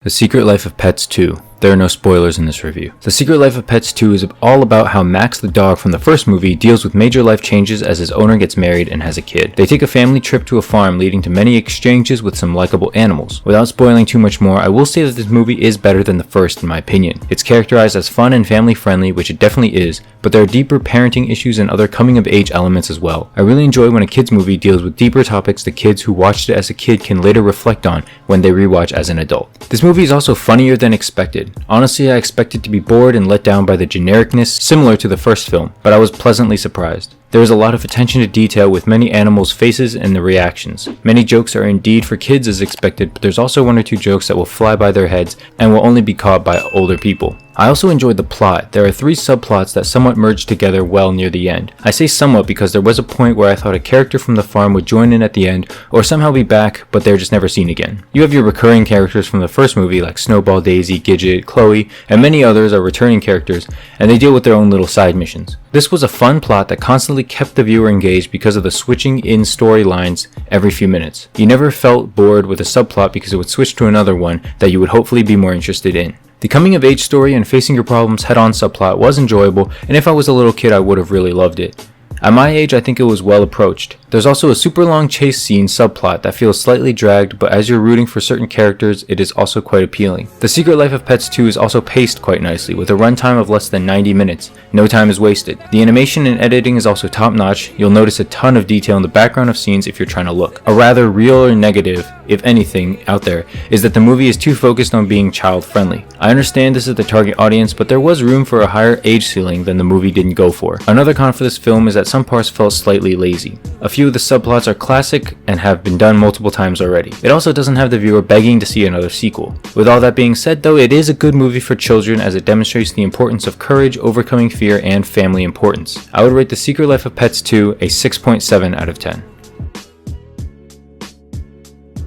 The Secret Life of Pets 2. There are no spoilers in this review. The Secret Life of Pets 2 is all about how Max the dog from the first movie deals with major life changes as his owner gets married and has a kid. They take a family trip to a farm leading to many exchanges with some likable animals. Without spoiling too much more, I will say that this movie is better than the first in my opinion. It's characterized as fun and family friendly, which it definitely is, but there are deeper parenting issues and other coming of age elements as well. I really enjoy when a kids movie deals with deeper topics the kids who watched it as a kid can later reflect on when they rewatch as an adult. This movie is also funnier than expected. Honestly, I expected to be bored and let down by the genericness similar to the first film, but I was pleasantly surprised. There is a lot of attention to detail with many animals' faces and the reactions. Many jokes are indeed for kids as expected, but there's also one or two jokes that will fly by their heads and will only be caught by older people. I also enjoyed the plot. There are 3 subplots that somewhat merge together well near the end. I say somewhat because there was a point where I thought a character from the farm would join in at the end or somehow be back, but they're just never seen again. You have your recurring characters from the first movie like Snowball, Daisy, Gidget, Chloe, and many others are returning characters, and they deal with their own little side missions. This was a fun plot that constantly kept the viewer engaged because of the switching in storylines every few minutes. You never felt bored with a subplot because it would switch to another one that you would hopefully be more interested in. The coming of age story and facing your problems head on subplot was enjoyable, and if I was a little kid I would have really loved it. At my age, I think it was well approached. There's also a super long chase scene subplot that feels slightly dragged, but as you're rooting for certain characters, it is also quite appealing. The Secret Life of Pets 2 is also paced quite nicely, with a runtime of less than 90 minutes. No time is wasted. The animation and editing is also top notch. You'll notice a ton of detail in the background of scenes if you're trying to look. A rather real or negative, if anything, out there, is that the movie is too focused on being child friendly. I understand this is the target audience, but there was room for a higher age ceiling than the movie didn't go for. Another con for this film is that some parts felt slightly lazy. A few of the subplots are classic and have been done multiple times already. It also doesn't have the viewer begging to see another sequel. With all that being said though, it is a good movie for children as it demonstrates the importance of courage, overcoming fear, and family importance. I would rate The Secret Life of Pets 2 a 6.7 out of 10.